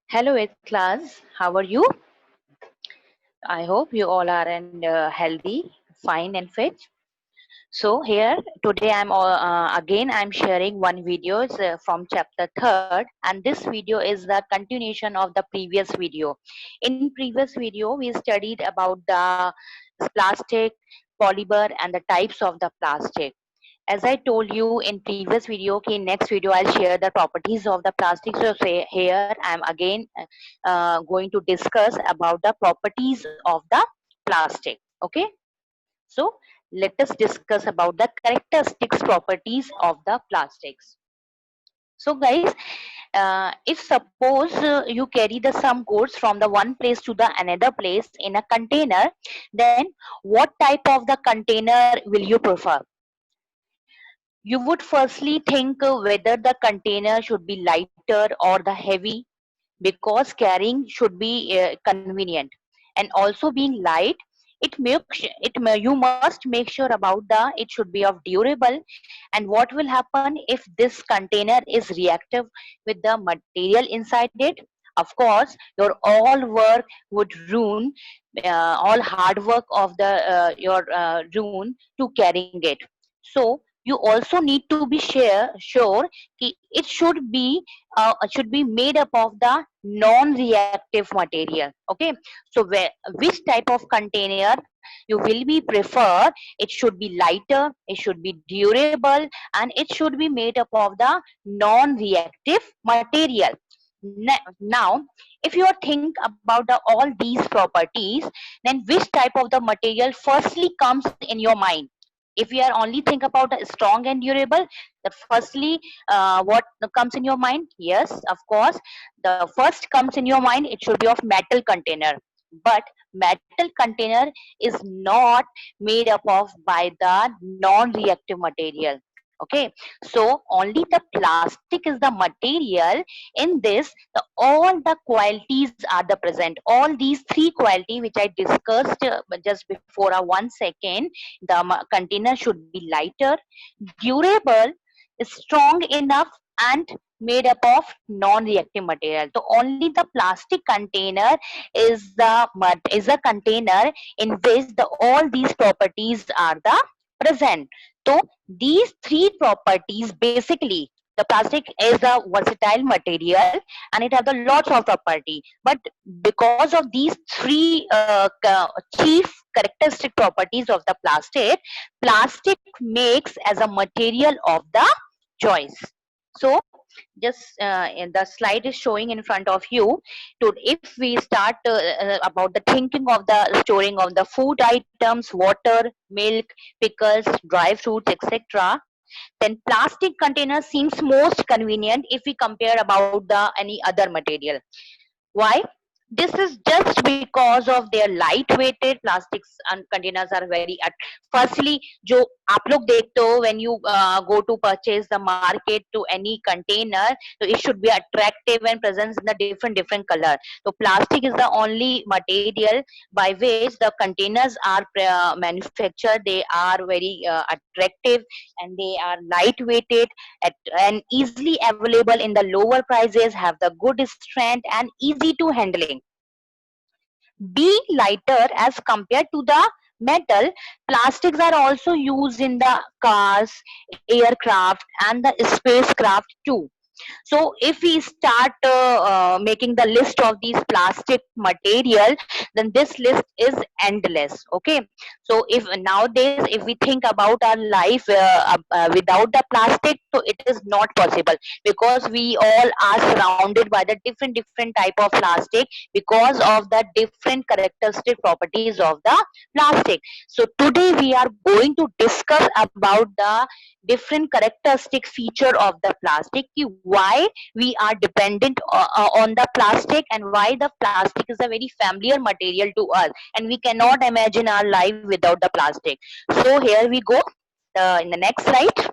Hello, 8th class. How are you? I hope you all are and healthy, fine, and fit. So here today I'm sharing one video from chapter third, and this video is the continuation of the previous video. In previous video, we studied about the plastic, polymer, and the types of the plastic. As I told you in previous video, okay, in next video I'll share the properties of the plastic. So say here I'm again going to discuss about the properties of the plastic. Okay, so let us discuss about the characteristics properties of the plastics. So guys, if suppose you carry the some goods from the one place to the another place in a container, then what type of the container will you prefer? You would firstly think whether the container should be lighter or the heavy, because carrying should be convenient, and also being light, you must make sure about the it should be of durable. And what will happen if this container is reactive with the material inside it? Of course your all work would ruin, all hard work of the your ruin to carrying it. So you also need to be sure कि it should be made up of the non-reactive material. Okay, so which type of container you will be prefer? It should be lighter, it should be durable, and it should be made up of the non-reactive material. Now if you are think about all these properties, then which type of the material firstly comes in your mind? If you are only think about the strong and durable, that firstly what comes in your mind? Yes, of course, the first comes in your mind, it should be of metal container. But metal container is not made up of by the non-reactive material. Okay, so only the plastic is the material. In this, all the qualities are the present, all these three quality which I discussed just before a 1 second. The container should be lighter, durable, strong enough, and made up of non-reactive material. So only the plastic container is a container in which all these properties are the present. So these three properties basically, the plastic is a versatile material and it has a lots of property. But because of these three chief characteristic properties of the plastic makes as a material of the choice. So just the slide is showing in front of you. To if we start about the thinking of the storing of the food items, water, milk, pickles, dry fruits, etc., then plastic container seems most convenient if we compare about the any other material. Why? This is just because of their lightweighted plastics and containers are very firstly जो आप लोग देखते हो when you go to purchase the market to any container, so it should be attractive and presents in the different color. So plastic is the only material by which the containers are manufactured. They are very attractive and they are lightweighted and easily available in the lower prices, have the good strength and easy to handling. Being lighter as compared to the metal, plastics are also used in the cars, aircraft, and the spacecraft too. So if we start making the list of these plastic material, then this list is endless. Okay, so if nowadays if we think about our life without the plastic, so it is not possible, because we all are surrounded by the different type of plastic because of the different characteristic properties of the plastic. So today we are going to discuss about the different characteristic feature of the plastic, why we are dependent on the plastic and why the plastic is a very familiar material to us and we cannot imagine our life without the plastic. So here we go in the next slide.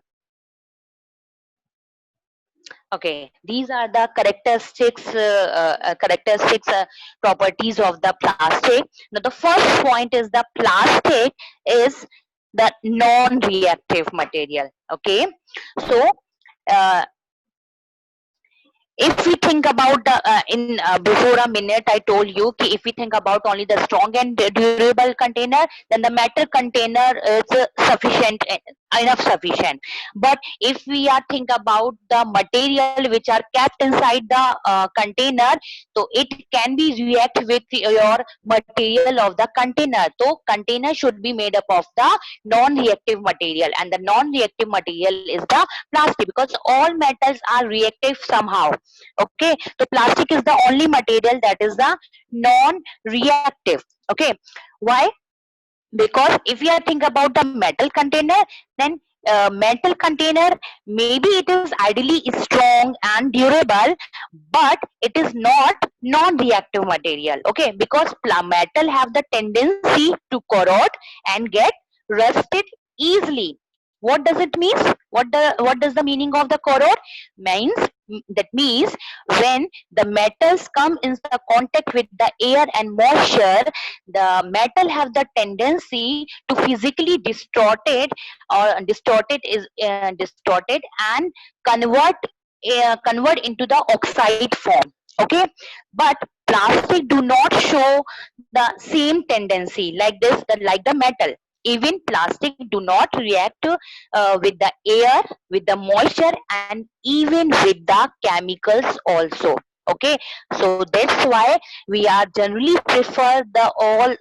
Okay, these are the properties of the plastic. Now, the first point is the plastic is the non-reactive material. Okay, so uh, if we think about the in before a minute I told you ki if we think about only the strong and durable container, then the metal container is sufficient, enough sufficient. But if we are think about the material which are kept inside the container, so it can be react with your material of the container. So container should be made up of the non-reactive material, and the non-reactive material is the plastic, because all metals are reactive somehow. Okay, so plastic is the only material that is the non-reactive. Okay, why? Because if we are think about the metal container, then metal container, maybe it is ideally strong and durable, but it is not non-reactive material. Okay, because metal have the tendency to corrode and get rusted easily. What does it mean? What does the meaning of the corrode means? That means when the metals come in the contact with the air and moisture, the metal have the tendency to physically distorted and convert convert into the oxide form. Okay, but plastic do not show the same tendency like this, like the metal. Even plastic do not react with the air, with the moisture, and even with the chemicals also. Okay, so that's why we are generally prefer the all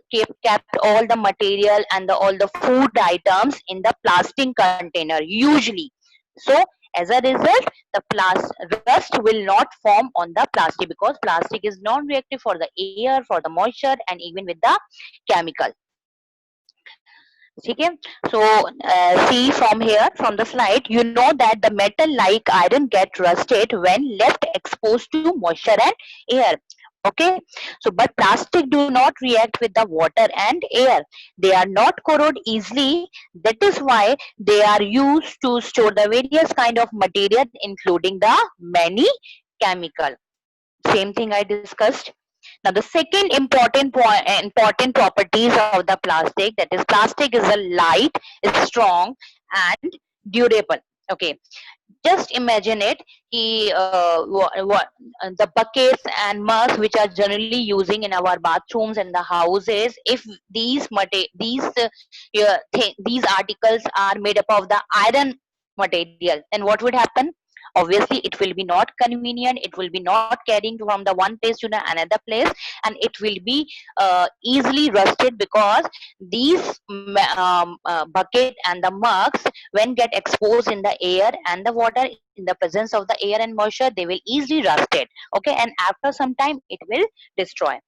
kept all the material and all the food items in the plastic container usually. So as a result, the rust will not form on the plastic, because plastic is non-reactive for the air, for the moisture, and even with the chemical. Okay, so see from here, from the slide, you know that the metal like iron get rusted when left exposed to moisture and air. Okay, so but plastic do not react with the water and air. They are not corrode easily. That is why they are used to store the various kind of material, including the many chemical. Same thing I discussed. Now, the second important properties of the plastic, that is, plastic is a light, is strong, and durable. Okay, just imagine it. The buckets and mugs which are generally using in our bathrooms and the houses, if these articles are made up of the iron material, then what would happen? Obviously it will be not convenient, it will be not carrying from the one place to the another place, and it will be easily rusted, because these bucket and the mugs, when get exposed in the air and the water, in the presence of the air and moisture, they will easily rust it. Okay, and after some time it will destroy.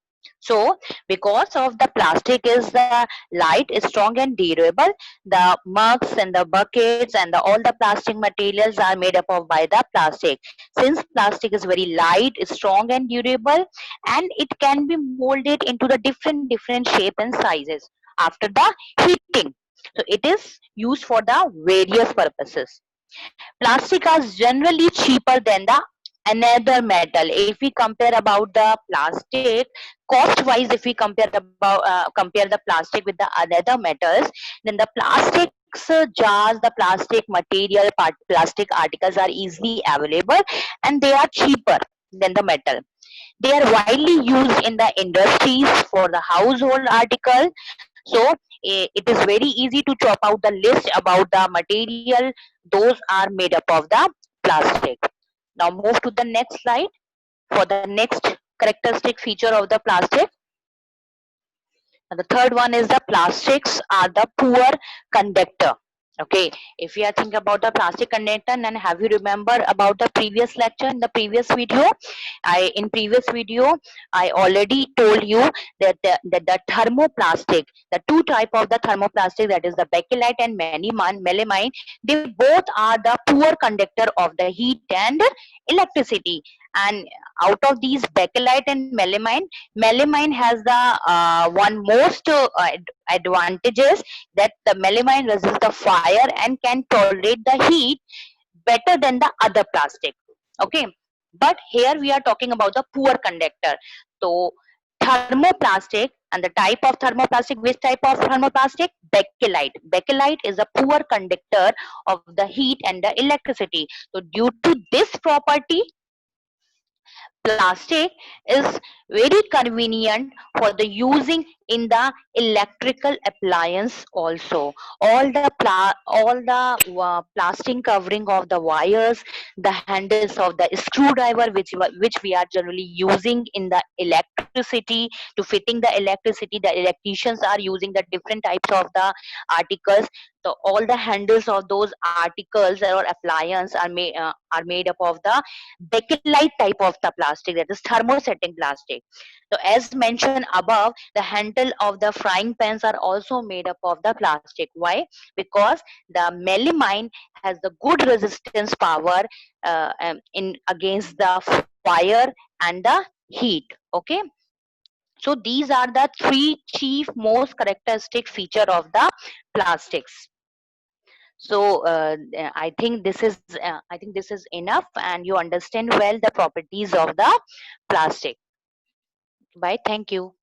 So because of the plastic is the light, is strong and durable, the mugs and the buckets and all the plastic materials are made up of by the plastic. Since plastic is very light, strong and durable, and it can be molded into the different shape and sizes after the heating. So it is used for the various purposes. Plastic is generally cheaper than the another metal. If we compare about the plastic cost wise, if we compare the plastic with the other metals, then the plastics jars, the plastic material plastic articles are easily available, and they are cheaper than the metal. They are widely used in the industries for the household article. So it is very easy to chop out the list about the material. Those are made up of the plastic. Now move to the next slide for the next characteristic feature of the plastic. And the third one is the plastics are the poor conductor. Okay, if you are thinking about the plastic conductor, then have you remember about the previous lecture in the previous video? In previous video I already told you that the thermoplastic, the two type of the thermoplastic, that is the bakelite and melamine, they both are the poor conductor of the heat and electricity. And out of these bakelite and melamine has the one most advantages, that the melamine resists the fire and can tolerate the heat better than the other plastic. Okay, but here we are talking about the poor conductor. So thermoplastic, and the type of thermoplastic, which type of thermoplastic? Bakelite. Bakelite is a poor conductor of the heat and the electricity. So due to this property, plastic is very convenient for the using in the electrical appliance also. All the plastic covering of the wires, the handles of the screwdriver, which we are generally using in the electricity, to fitting the electricity, the electricians are using the different types of the articles. So all the handles of those articles or appliance are made up of the bakelite type of the plastic, that is thermosetting plastic. So as mentioned above, the handle of the frying pans are also made up of the plastic. Why? Because the melamine has the good resistance power in against the fire and the heat. Okay, so these are the three chief most characteristic feature of the plastics. So I think this is enough, and you understand well the properties of the plastic. Bye. Thank you.